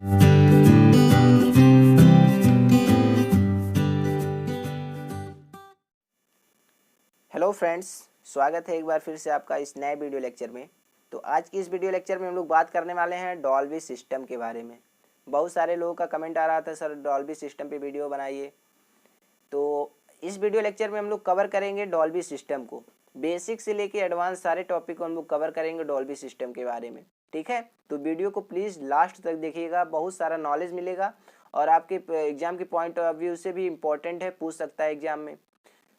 Hello friends, स्वागत है एक बार फिर से आपका इस नए वीडियो लेक्चर में। तो आज की इस वीडियो लेक्चर में हम लोग बात करने वाले हैं डॉल्बी सिस्टम के बारे में। बहुत सारे लोगों का कमेंट आ रहा था, सर डॉल्बी सिस्टम पे वीडियो बनाइए। तो इस वीडियो लेक्चर में हम लोग कवर करेंगे डॉल्बी सिस्टम को, बेसिक से लेके एडवांस सारे टॉपिक को हम लोग कवर करेंगे डॉल्बी सिस्टम के बारे में। ठीक है, तो वीडियो को प्लीज़ लास्ट तक देखिएगा, बहुत सारा नॉलेज मिलेगा और आपके एग्जाम के पॉइंट ऑफ व्यू से भी इम्पोर्टेंट है, पूछ सकता है एग्जाम में।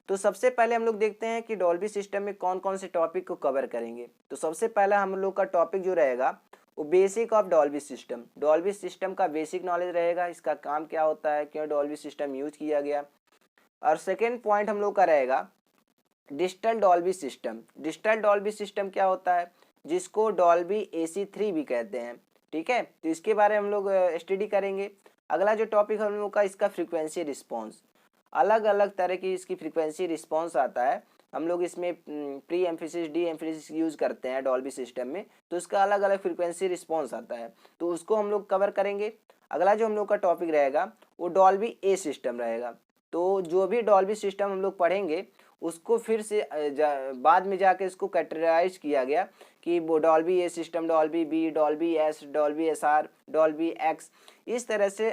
तो सबसे पहले हम लोग देखते हैं कि डॉल्बी सिस्टम में कौन कौन से टॉपिक को कवर करेंगे। तो सबसे पहला हम लोग का टॉपिक जो रहेगा वो basic of Dolby system. Dolby system का बेसिक नॉलेज रहेगा, इसका काम क्या होता है, क्यों डॉल्बी सिस्टम यूज किया गया। और सेकेंड पॉइंट हम लोग का रहेगा digital Dolby system. Digital Dolby system क्या होता है, जिसको डॉल्बी AC3 भी कहते हैं। ठीक है, तो इसके बारे में हम लोग स्टडी करेंगे। अगला जो टॉपिक हम लोग का इसका फ्रीक्वेंसी रिस्पॉन्स, अलग अलग तरह की इसकी फ्रीक्वेंसी रिस्पॉन्स आता है। हम लोग इसमें pre emphasis D emphasis use करते हैं डॉल्बी सिस्टम में, तो इसका अलग अलग फ्रीक्वेंसी रिस्पॉन्स आता है, तो उसको हम लोग कवर करेंगे। अगला जो हम लोग का टॉपिक रहेगा वो डॉल्बी ए सिस्टम रहेगा। तो जो भी डॉल्बी सिस्टम हम लोग पढ़ेंगे उसको फिर से बाद में जाके इसको कैटेगराइज किया गया कि वो Dolby A system, Dolby B, Dolby S, Dolby SR, Dolby X, इस तरह से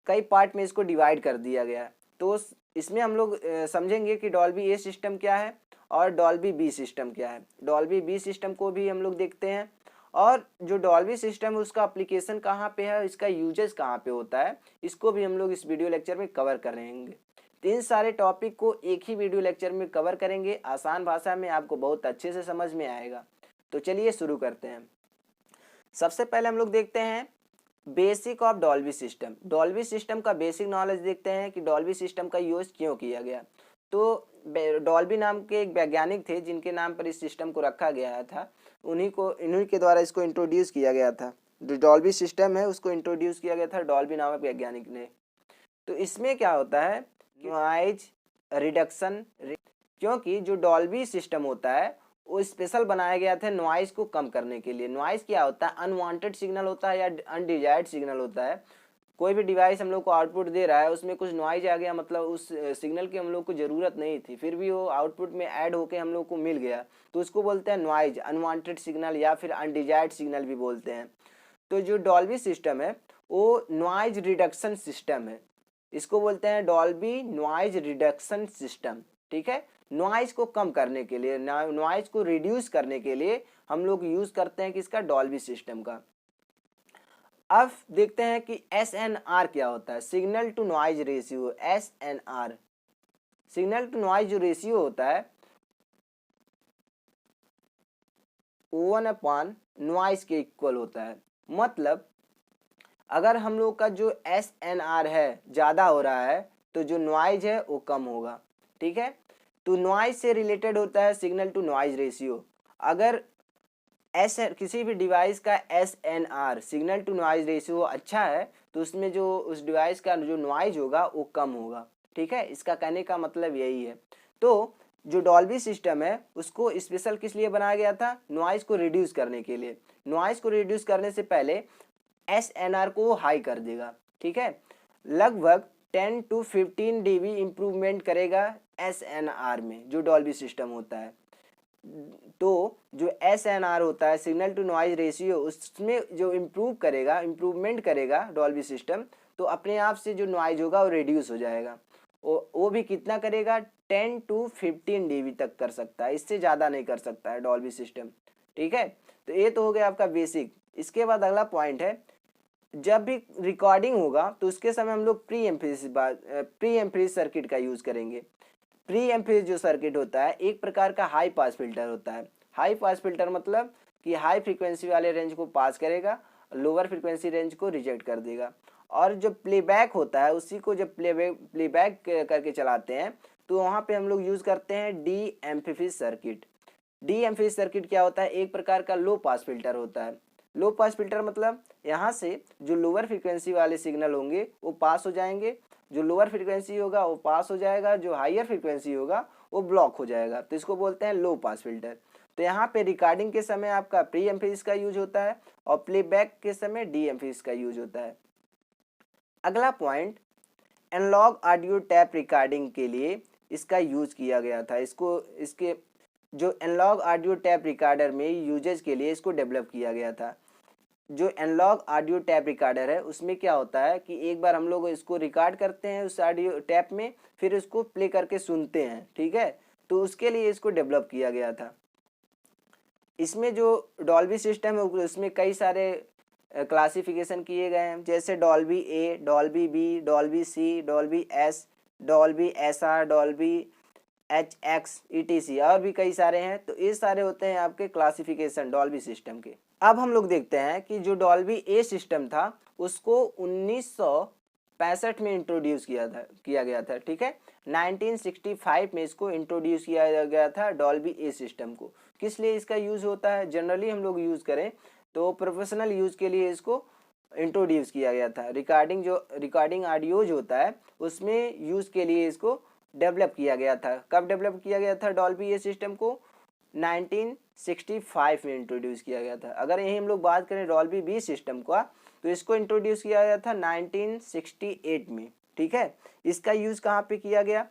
कई पार्ट में इसको डिवाइड कर दिया गया। तो इसमें हम लोग समझेंगे कि डॉल्बी ए सिस्टम क्या है और डॉल्बी बी सिस्टम क्या है। डॉल्बी बी सिस्टम को भी हम लोग देखते हैं, और जो डॉल्बी सिस्टम है उसका एप्लीकेशन कहाँ पे है, इसका यूजेस कहाँ पे होता है, इसको भी हम लोग इस वीडियो लेक्चर में कवर करेंगे। तीन सारे टॉपिक को एक ही वीडियो लेक्चर में कवर करेंगे, आसान भाषा में, आपको बहुत अच्छे से समझ में आएगा। तो चलिए शुरू करते हैं। सबसे पहले हम लोग देखते हैं basic of Dolby system. Dolby system का बेसिक नॉलेज देखते हैं कि डॉल्बी सिस्टम का यूज क्यों किया गया। तो डॉल्बी नाम के एक वैज्ञानिक थे जिनके नाम पर इस सिस्टम को रखा गया था, इन्हीं के द्वारा इसको इंट्रोड्यूस किया गया था। जो डॉल्बी सिस्टम है उसको इंट्रोड्यूस किया गया था डॉल्बी नामक वैज्ञानिक ने। तो इसमें क्या होता है, नॉइज रिडक्शन, क्योंकि जो डॉल्बी सिस्टम होता है वो स्पेशल बनाया गया था नॉइज़ को कम करने के लिए। नॉइज़ क्या होता है, अनवांटेड सिग्नल होता है या अनडिजायर्ड सिग्नल होता है। कोई भी डिवाइस हम लोग को आउटपुट दे रहा है, उसमें कुछ नॉइज आ गया, मतलब उस सिग्नल की हम लोग को ज़रूरत नहीं थी, फिर भी वो आउटपुट में ऐड होके हम लोग को मिल गया, तो उसको बोलते हैं नॉइज, अनवांटेड सिग्नल या फिर अनडिजायर्ड सिग्नल भी बोलते हैं। तो जो डॉल्बी सिस्टम है वो नॉइज रिडक्शन सिस्टम है, इसको बोलते हैं डॉल्बी नॉइज रिडक्शन सिस्टम। ठीक है, नॉइज को कम करने के लिए, नॉइज को रिड्यूस करने के लिए हम लोग यूज करते हैं किसका, डॉल्बी सिस्टम का। अब देखते हैं कि SNR क्या होता है, signal to noise ratio. SNR, signal to noise जो रेशियो होता है 1/, नॉइज के इक्वल होता है। मतलब अगर हम लोग का जो SNR है ज़्यादा हो रहा है तो जो नॉइज है वो कम होगा। ठीक है, तो नॉइज से रिलेटेड होता है सिग्नल टू नॉइज रेशियो। अगर किसी भी डिवाइस का SNR, signal to noise ratio अच्छा है, तो उसमें जो उस डिवाइस का जो नॉइज होगा वो कम होगा। ठीक है, इसका कहने का मतलब यही है। तो जो डॉल्बी सिस्टम है उसको स्पेशल किस लिए बनाया गया था, नॉइज को रिड्यूस करने के लिए। नॉइज को रिड्यूस करने से पहले SNR को हाई कर देगा। ठीक है, लगभग 10 to 15 dB इम्प्रूवमेंट करेगा SNR में, जो डॉल्बी सिस्टम होता है। तो जो SNR होता है, सिग्नल टू नॉइज रेशियो, उसमें जो इम्प्रूवमेंट करेगा डॉल्बी सिस्टम, तो अपने आप से जो नॉइज होगा वो रिड्यूस हो जाएगा। वो भी कितना करेगा, 10 to 15 dB तक कर सकता है, इससे ज़्यादा नहीं कर सकता है डॉल्बी सिस्टम। ठीक है, तो ये तो हो गया आपका बेसिक। इसके बाद अगला पॉइंट है, जब भी रिकॉर्डिंग होगा तो उसके समय हम लोग प्री एम्फेसिस सर्किट का यूज़ करेंगे। प्री एम्फेसिस जो सर्किट होता है एक प्रकार का हाई पास फिल्टर होता है। हाई पास फिल्टर मतलब कि हाई फ्रीक्वेंसी वाले रेंज को पास करेगा, लोअर फ्रीक्वेंसी रेंज को रिजेक्ट कर देगा। और जो प्लेबैक होता है उसी को जब प्लेबैक करके चलाते हैं तो वहाँ पे हम लोग यूज़ करते हैं D emphasis circuit. D emphasis circuit क्या होता है, एक प्रकार का लो पास फिल्टर होता है। लो पास फिल्टर मतलब यहाँ से जो लोअर फ्रीक्वेंसी वाले सिग्नल होंगे वो पास हो जाएंगे, जो लोअर फ्रीक्वेंसी होगा वो पास हो जाएगा, जो हायर फ्रीक्वेंसी होगा वो ब्लॉक हो जाएगा, तो इसको बोलते हैं लो पास फिल्टर। तो यहाँ पे रिकॉर्डिंग के समय आपका प्री एम्फेसिस का यूज होता है और प्लेबैक के समय डी एम्फेसिस का यूज होता है। अगला point, analogue audio tape recording के लिए इसका यूज किया गया था। इसके जो एनालॉग ऑडियो टैप रिकॉर्डर में यूजेज के लिए इसको डेवलप किया गया था। जो एनालॉग ऑडियो टैप रिकॉर्डर है उसमें क्या होता है कि एक बार हम लोग इसको रिकॉर्ड करते हैं उस ऑडियो टैप में, फिर इसको प्ले करके सुनते हैं, ठीक है। तो उसके लिए इसको डेवलप किया गया था। इसमें जो डॉल्बी सिस्टम है उसमें कई सारे क्लासिफिकेशन किए गए हैं, जैसे Dolby A, Dolby B, Dolby C, Dolby S, Dolby S R, Dolby H X ETC और भी कई सारे हैं। तो ये सारे होते हैं आपके क्लासिफिकेशन डॉल्बी सिस्टम के। अब हम लोग देखते हैं कि जो डॉल्बी ए सिस्टम था उसको 1965 में इंट्रोड्यूस किया गया था, ठीक है। 1965 में इसको इंट्रोड्यूस किया गया था डॉल्बी ए सिस्टम को। किस लिए इसका यूज़ होता है, जनरली हम लोग यूज़ करें तो प्रोफेशनल यूज़ के लिए इसको इंट्रोड्यूस किया गया था। रिकॉर्डिंग ऑडियोज होता है उसमें यूज़ के लिए इसको डेवलप किया गया था। कब डेवलप किया गया था डॉल्बी ए सिस्टम को? 1965 में इंट्रोड्यूस किया गया था। अगर यही हम लोग बात करें डॉल्बी बी सिस्टम का तो इसको इंट्रोड्यूस किया गया था 1968 में, ठीक है। इसका यूज़ कहाँ पे किया गया?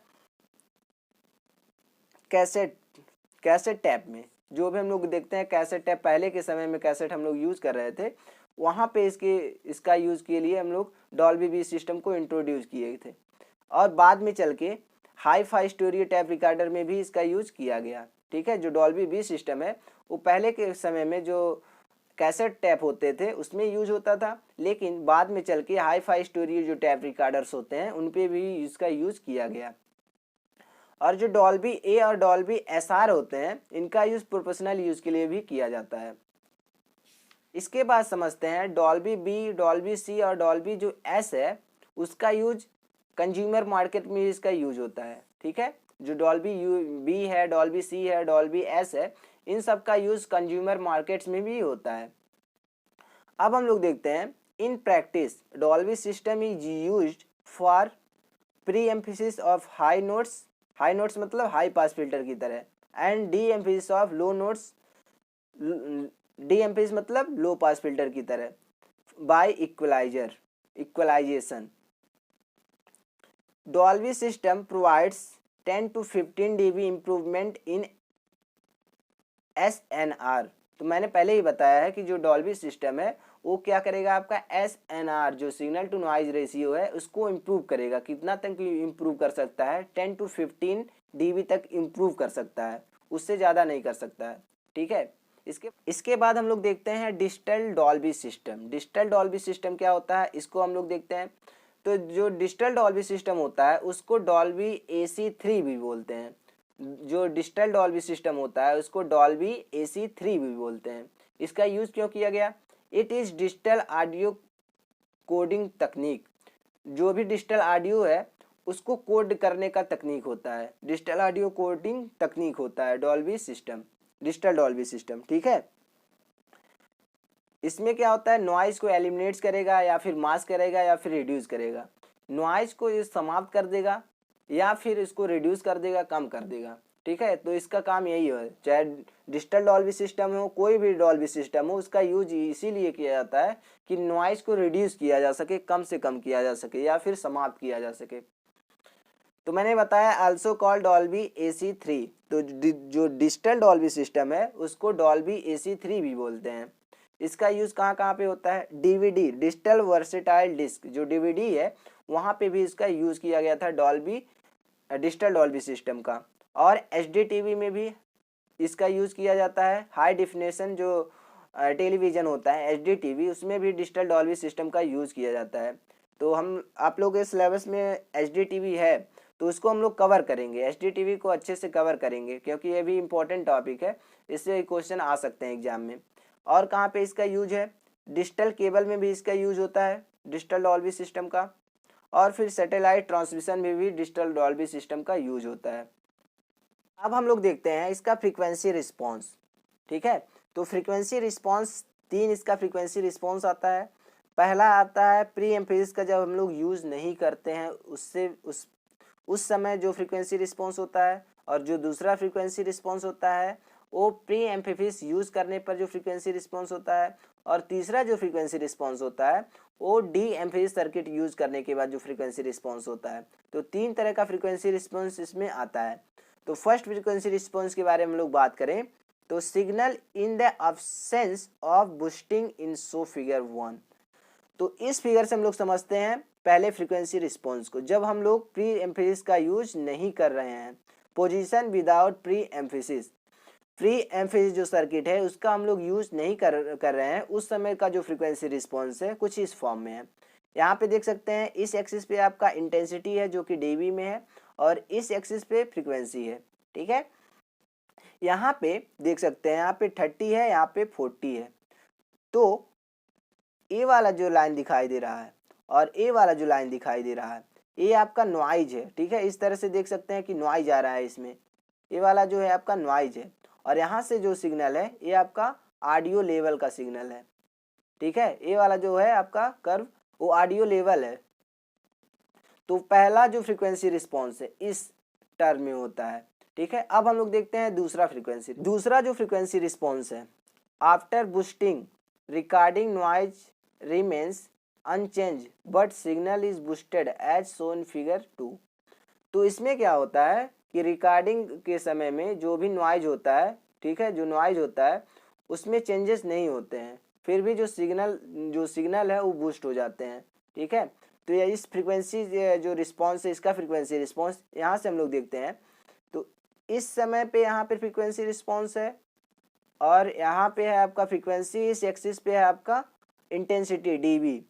कैसेट टैप में। जो भी हम लोग देखते हैं कैसेट टैप, पहले के समय में कैसेट हम लोग यूज़ कर रहे थे, वहाँ पे इसका यूज़ के लिए हम लोग डॉल्बी बी सिस्टम को इंट्रोड्यूस किए थे। और बाद में चल के hi fi studio tap recorder में भी इसका यूज़ किया गया, ठीक है। जो डॉल्बी बी सिस्टम है वो पहले के समय में जो कैसेट टैप होते थे उसमें यूज होता था, लेकिन बाद में चल के हाई फाई स्टूडियो जो टैप रिकॉर्डर्स होते हैं उन पे भी इसका यूज़ किया गया। और जो डॉल्बी ए और डॉल्बी SR होते हैं इनका यूज़ प्रोफेशनल यूज़ के लिए भी किया जाता है। इसके बाद समझते हैं डॉल्बी बी, डॉल्बी सी और डॉल्बी जो एस है उसका यूज कंज्यूमर मार्केट में इसका यूज होता है, ठीक है। जो डॉल्बी बी है, डॉल्बी सी है, डॉल्बी एस है, इन सब का यूज कंज्यूमर मार्केट्स में भी होता है। अब हम लोग देखते हैं in practice Dolby system is used for pre emphasis of high notes मतलब हाई पास फिल्टर की तरह, and de emphasis of low notes, de emphasis मतलब लो पास फिल्टर की तरह, by equalisation. Dolby system provides 10 to 15 dB improvement in SNR। तो मैंने पहले ही बताया है कि जो डॉल्बी सिस्टम है वो क्या करेगा, आपका SNR जो सिग्नल टू नॉइज रेशियो है उसको इम्प्रूव करेगा। कितना तक इम्प्रूव कर सकता है? 10 to 15 dB तक इम्प्रूव कर सकता है, उससे ज़्यादा नहीं कर सकता है, ठीक है। इसके बाद हम लोग देखते हैं digital Dolby system. Digital Dolby system क्या होता है इसको हम लोग देखते हैं। तो जो डिजिटल डॉल्बी सिस्टम होता है उसको डॉल्बी AC3 भी बोलते हैं। जो डिजिटल डॉल्बी सिस्टम होता है उसको डॉल्बी AC3 भी बोलते हैं। इसका यूज़ क्यों किया गया? It is digital audio coding तकनीक। जो भी डिजिटल ऑडियो है उसको कोड करने का तकनीक होता है, डिजिटल ऑडियो कोडिंग तकनीक होता है Dolby system, digital Dolby system, ठीक है। इसमें क्या होता है, नॉइज़ को एलिमिनेट्स करेगा या फिर मास्क करेगा या फिर रिड्यूस करेगा। नॉइज़ को ये समाप्त कर देगा या फिर इसको रिड्यूस कर देगा, कम कर देगा, ठीक है। तो इसका काम यही है, चाहे डिजिटल डॉल्बी सिस्टम हो, कोई भी डॉल्बी सिस्टम हो, उसका यूज इसीलिए किया जाता है कि नॉइज़ को रिड्यूस किया जा सके, कम से कम किया जा सके या फिर समाप्त किया जा सके। तो मैंने बताया आल्सो कॉल्ड डॉल्बी AC3। तो जो डिजिटल डॉल्बी सिस्टम है उसको डॉल्बी AC3 भी बोलते हैं। इसका यूज़ कहाँ कहाँ पे होता है? DVD डिजिटल वर्सेटाइल डिस्क, जो DVD है वहाँ पे भी इसका यूज़ किया गया था डिजिटल डॉल्बी सिस्टम का। और HD TV में भी इसका यूज़ किया जाता है। हाई डिफिनेशन जो टेलीविज़न होता है HD TV, उसमें भी डिजिटल डॉल्बी सिस्टम का यूज़ किया जाता है। तो आप लोग के सिलेबस में HD TV है तो उसको हम लोग कवर करेंगे, HD TV को अच्छे से कवर करेंगे क्योंकि ये भी इम्पोर्टेंट टॉपिक है, इससे क्वेश्चन आ सकते हैं एग्जाम में। और कहाँ पे इसका यूज है? डिजिटल केबल में भी इसका यूज होता है डिजिटल डॉल्बी सिस्टम का, और फिर सैटेलाइट ट्रांसमिशन में भी डिजिटल डॉल्बी सिस्टम का यूज होता है। अब हम लोग देखते हैं इसका फ्रीक्वेंसी रिस्पॉन्स, ठीक है। तो फ्रीक्वेंसी रिस्पॉन्स इसका फ्रीक्वेंसी रिस्पॉन्स आता है। पहला आता है प्री एम्फेसिस का, जब हम लोग यूज़ नहीं करते हैं उससे उस समय जो फ्रीक्वेंसी रिस्पॉन्स होता है, और जो दूसरा फ्रीक्वेंसी रिस्पॉन्स होता है वो प्री एम्फीसिस यूज करने पर जो फ्रीक्वेंसी रिस्पॉन्स होता है, और तीसरा जो फ्रीक्वेंसी रिस्पॉन्स होता है वो डी एम्फीसिस सर्किट यूज करने के बाद जो फ्रीक्वेंसी रिस्पॉन्स होता है। तो 3 तरह का फ्रीक्वेंसी रिस्पॉन्स इसमें आता है। तो फर्स्ट फ्रीक्वेंसी रिस्पॉन्स के बारे में हम लोग बात करें तो signal in the absence of boosting in so figure 1। तो इस फिगर से हम लोग समझते हैं पहले फ्रीक्वेंसी रिस्पॉन्स को, जब हम लोग प्री एम्फीसिस का यूज नहीं कर रहे हैं, पोजीशन विदाउट प्री एम्फीसिस, प्री एम्फीसिस जो सर्किट है उसका हम लोग यूज नहीं कर रहे हैं, उस समय का जो फ्रीक्वेंसी रिस्पॉन्स है कुछ इस फॉर्म में है। यहाँ पे देख सकते हैं इस एक्सिस पे आपका इंटेंसिटी है जो कि डीबी में है, और इस एक्सिस पे फ्रीक्वेंसी है। ठीक है, यहाँ पे देख सकते हैं यहाँ पे 30 है, यहाँ पे 40 है। तो ए वाला जो लाइन दिखाई दे रहा है और ए वाला जो लाइन दिखाई दे रहा है, ये आपका नॉइज है। ठीक है, इस तरह से देख सकते हैं कि नॉइज आ रहा है इसमें, ये वाला जो है आपका नॉइज है, और यहाँ से जो सिग्नल है ये आपका ऑडियो लेवल का सिग्नल है। ठीक है, ये वाला जो है आपका कर्व वो ऑडियो लेवल है। तो पहला जो फ्रीक्वेंसी रिस्पॉन्स है इस टर्म में होता है। ठीक है, अब हम लोग देखते हैं दूसरा जो फ्रीक्वेंसी रिस्पॉन्स है, after boosting recording noise remains unchange but signal is boosted as shown figure 2। तो इसमें क्या होता है कि रिकॉर्डिंग के समय में जो भी नॉइज होता है, ठीक है, जो नॉइज होता है उसमें चेंजेस नहीं होते हैं, फिर भी जो सिग्नल है वो बूस्ट हो जाते हैं। ठीक है, तो ये इस फ्रीक्वेंसी जो रिस्पॉन्स है इसका फ्रीक्वेंसी रिस्पॉन्स यहाँ से हम लोग देखते हैं। तो इस समय पे यहाँ पे फ्रीक्वेंसी रिस्पॉन्स है, और यहाँ पे है आपका फ्रीक्वेंसी, इस एक्सिस पे है आपका इंटेंसिटी डीबी।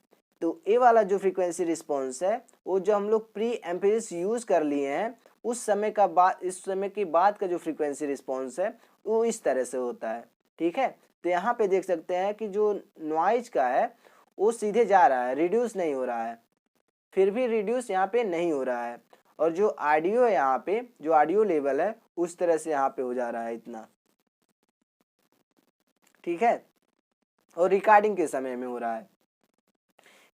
तो ये वाला जो फ्रीक्वेंसी रिस्पॉन्स है वो जो हम लोग प्री एम्पीरियस यूज कर लिए हैं उस समय का बाद, इस समय के बाद का जो फ्रीक्वेंसी रिस्पॉन्स है वो इस तरह से होता है। ठीक है, तो यहाँ पे देख सकते हैं कि जो नॉइज का है वो सीधे जा रहा है, रिड्यूस नहीं हो रहा है, फिर भी रिड्यूस यहाँ पे नहीं हो रहा है, और जो ऑडियो है यहाँ पे जो ऑडियो लेवल है उस तरह से यहाँ पे हो जा रहा है इतना। ठीक है, और रिकॉर्डिंग के समय में हो रहा है।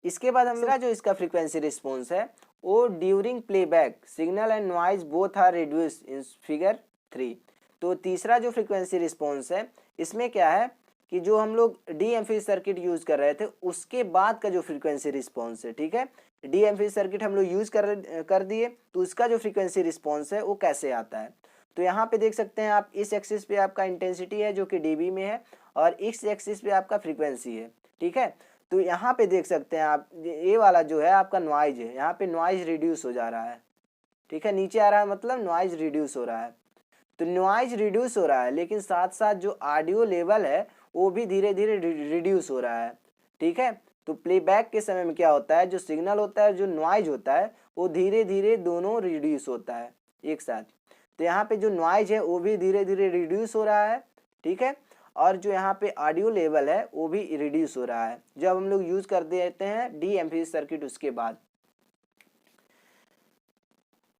इसके बाद हम लोग जो इसका फ्रीक्वेंसी रिस्पॉन्स है वो during playback signal and noise both are reduce in figure 3। तो तीसरा जो फ्रीक्वेंसी रिस्पॉन्स है इसमें क्या है कि जो हम लोग डी एम्फीसिस सर्किट यूज कर रहे थे उसके बाद का जो फ्रीक्वेंसी रिस्पॉन्स है, ठीक है, डी एम्फीसिस सर्किट हम लोग यूज कर दिए तो उसका जो फ्रीक्वेंसी रिस्पॉन्स है वो कैसे आता है। तो यहाँ पे देख सकते हैं आप, इस एक्सिस पे आपका इंटेंसिटी है जो कि डीबी में है, और इस एक्सिस पे आपका फ्रीक्वेंसी है। ठीक है, तो यहाँ पे देख सकते हैं आप, ये वाला जो है आपका नॉइज है, यहाँ पे नॉइज रिड्यूस हो जा रहा है। ठीक है, नीचे आ रहा है मतलब नॉइज रिड्यूस हो रहा है। तो नॉइज रिड्यूस हो रहा है, लेकिन साथ साथ जो ऑडियो लेवल है वो भी धीरे धीरे रिड्यूस हो रहा है। ठीक है, तो प्लेबैक के समय में क्या होता है, जो सिग्नल होता है जो नॉइज होता है वो धीरे धीरे दोनों रिड्यूस होता है एक साथ। तो यहाँ पे जो नॉइज है वो भी धीरे धीरे रिड्यूस हो रहा है। ठीक है, और जो यहाँ पे ऑडियो लेवल है वो भी रिड्यूस हो रहा है जब हम लोग यूज कर देते हैं डी एम्फीसिस सर्किट उसके बाद।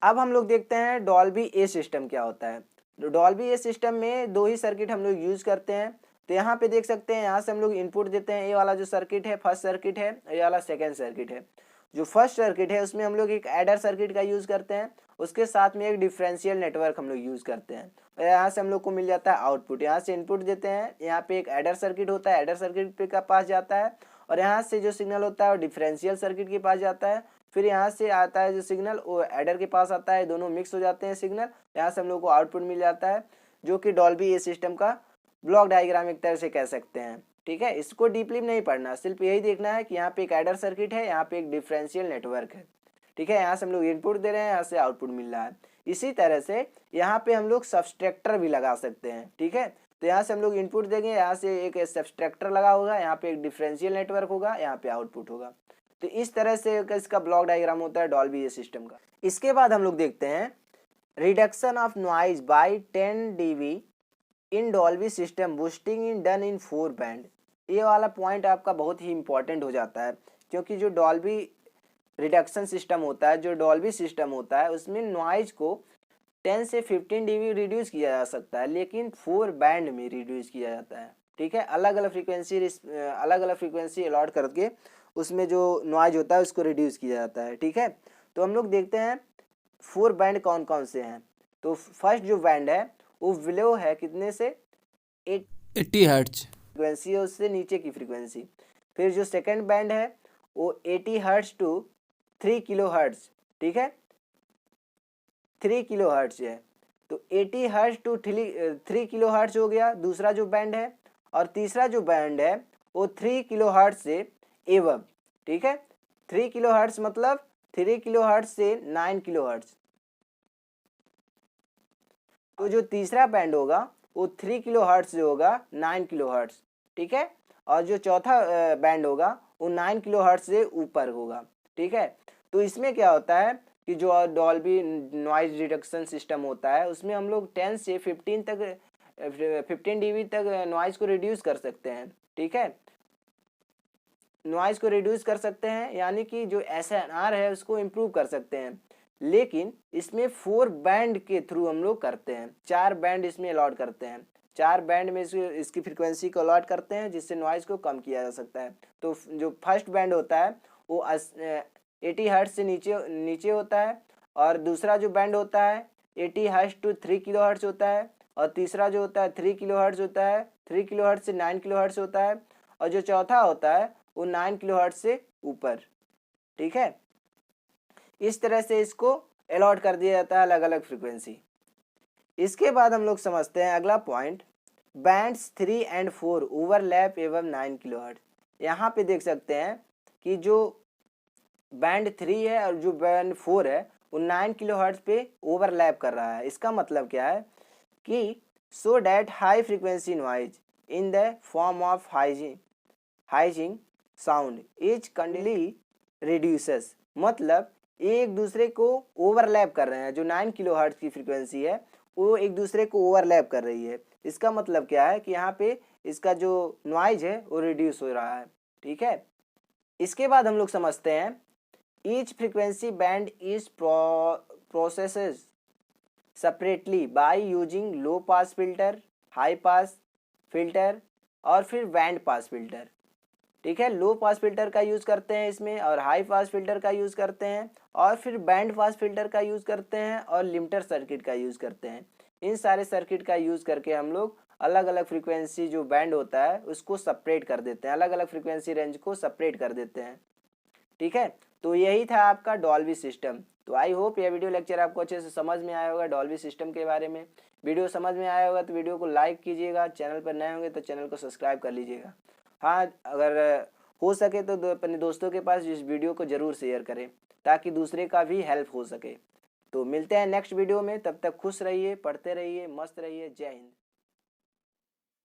अब हम लोग देखते हैं डॉल्बी ए सिस्टम क्या होता है। डॉल्बी ए सिस्टम में 2 ही सर्किट हम लोग यूज करते हैं। तो यहाँ पे देख सकते हैं, यहाँ से हम लोग इनपुट देते हैं, ये वाला जो सर्किट है फर्स्ट सर्किट है, ये वाला सेकेंड सर्किट है। जो फर्स्ट सर्किट है उसमें हम लोग एक एडर सर्किट का यूज करते हैं, उसके साथ में एक डिफरेंशियल नेटवर्क हम लोग यूज करते हैं, और यहाँ से हम लोग को मिल जाता है आउटपुट। यहाँ से इनपुट देते हैं, यहाँ पे एक एडर सर्किट होता है, एडर सर्किट पे का पास जाता है, और यहाँ से जो सिग्नल होता है वो डिफरेंशियल सर्किट के पास जाता है, फिर यहाँ से आता है जो सिग्नल वो एडर के पास आता है, दोनों मिक्स हो जाते हैं सिग्नल, यहाँ से हम लोग को आउटपुट मिल जाता है, जो कि डॉल्बी ए सिस्टम का ब्लॉक डायग्राम एक तरह से कह सकते हैं। ठीक है, इसको डीपली नहीं पढ़ना, सिर्फ यही देखना है कि यहाँ पे एक एडर सर्किट है, यहाँ पे एक डिफरेंशियल नेटवर्क है। ठीक है, यहाँ से हम लोग इनपुट दे रहे हैं, यहाँ से आउटपुट मिल रहा है। इसी तरह से यहाँ पे हम लोग सब्सट्रैक्टर भी लगा सकते हैं। ठीक है, तो यहाँ से हम लोग इनपुट देंगे, यहाँ से एक सब्सट्रैक्टर लगा होगा, यहाँ पे एक डिफरेंशियल नेटवर्क होगा, यहाँ पे आउटपुट होगा। तो इस तरह से इसका ब्लॉक डायग्राम होता है डॉल्बी ए सिस्टम का। इसके बाद हम लोग देखते हैं reduction of noise by 10 dB in Dolby system boosting in done in 4 band. ये वाला पॉइंट आपका बहुत ही इंपॉर्टेंट हो जाता है, क्योंकि जो डॉल्बी रिडक्शन सिस्टम होता है, जो डॉल्बी सिस्टम होता है, उसमें नॉइज को 10 से 15 dB रिड्यूस किया जा सकता है, लेकिन 4 बैंड में रिड्यूस किया जाता है। ठीक है, अलग अलग फ्रीक्वेंसी अलॉट करके उसमें जो नॉइज होता है उसको रिड्यूस किया जाता है। ठीक है, तो हम लोग देखते हैं 4 बैंड कौन कौन से हैं। तो फर्स्ट जो बैंड है वो बिलो है कितने से 80 हर्ट्ज फ्रिक्वेंसी है उससे नीचे की फ्रीक्वेंसी। फिर जो सेकंड बैंड है वो 80 हर्ट्ज टू 3 किलो हर्ट्ज, ठीक है, 3 किलो हर्ट्ज है। तो 80 हर्ट्ज टू 3 किलो हर्ट्ज हो गया दूसरा जो बैंड है। और तीसरा जो बैंड है वो 3 किलो हर्ट्ज से एवब, ठीक है। 3 किलो हर्ट्ज मतलब 3 किलो हर्ट्ज से 9 किलो हर्ट्ज। तो जो तीसरा बैंड होगा वो 3 किलो हर्ट्ज से होगा 9 किलो हर्ट्ज, ठीक है। और जो चौथा बैंड होगा वो 9 किलो हर्ट्ज से ऊपर होगा, ठीक है। तो इसमें क्या होता है कि जो डॉल्बी नॉइज रिडक्शन सिस्टम होता है उसमें हम लोग 10 से 15 तक 15 dB तक नॉइज को रिड्यूस कर सकते हैं, ठीक है। नॉइज को रिड्यूस कर सकते हैं यानी कि जो SNR है उसको इम्प्रूव कर सकते हैं। लेकिन इसमें 4 बैंड के थ्रू हम लोग करते हैं, 4 बैंड इसमें अलॉट करते हैं। 4 बैंड में इसकी फ्रिक्वेंसी को अलॉट करते हैं जिससे नॉइज को कम किया जा सकता है। तो जो फर्स्ट बैंड होता है वो 80 हर्ट्ज से नीचे होता है। और दूसरा जो बैंड होता है 80 हर्ट्ज टू 3 किलो हर्ट्ज होता है। और तीसरा जो होता है 3 किलो हर्ट्ज होता है, 3 किलो हर्ट्ज से 9 किलो हर्ट्ज होता है। और जो चौथा होता है वो 9 किलो हर्ट्ज से ऊपर, ठीक है। इस तरह से इसको अलॉट कर दिया जाता है अलग अलग फ्रीक्वेंसी। इसके बाद हम लोग समझते हैं अगला पॉइंट, बैंड्स 3 एंड 4 ओवरलैप एवं 9 किलो हर्ट्ज। यहाँ पे देख सकते हैं कि जो बैंड 3 है और जो बैंड 4 है वो 9 किलो हर्ट्ज पे ओवरलैप कर रहा है। इसका मतलब क्या है कि so that high frequency noise in the form of hissing sound is कंडली रिड्यूसेस। मतलब एक दूसरे को ओवरलैप कर रहे हैं, जो 9 किलो हर्ट्ज की फ्रीक्वेंसी है वो एक दूसरे को ओवरलैप कर रही है। इसका मतलब क्या है कि यहाँ पे इसका जो नॉइज है वो रिड्यूस हो रहा है, ठीक है। इसके बाद हम लोग समझते हैं each frequency band is processes separately by using low pass filter, high pass filter और फिर बैंड पास फिल्टर, ठीक है। लो पास फिल्टर का यूज़ करते हैं इसमें और हाई पास फिल्टर का यूज़ करते हैं और फिर बैंड पास फिल्टर का यूज़ करते हैं और लिमिटर सर्किट का यूज़ करते हैं। इन सारे सर्किट का यूज़ करके हम लोग अलग अलग फ्रीक्वेंसी जो बैंड होता है उसको सेपरेट कर देते हैं, अलग अलग फ्रीक्वेंसी रेंज को सेपरेट कर देते हैं, ठीक है। तो यही था आपका डॉल्बी सिस्टम। तो आई होप यह वीडियो लेक्चर आपको अच्छे से समझ में आया होगा डॉल्बी सिस्टम के बारे में। वीडियो समझ में आया होगा तो वीडियो को लाइक कीजिएगा, चैनल पर नए होंगे तो चैनल को सब्सक्राइब कर लीजिएगा। हाँ, अगर हो सके तो अपने दोस्तों के पास इस वीडियो को ज़रूर शेयर करें ताकि दूसरे का भी हेल्प हो सके। तो मिलते हैं नेक्स्ट वीडियो में, तब तक खुश रहिए, पढ़ते रहिए, मस्त रहिए। जय हिंद।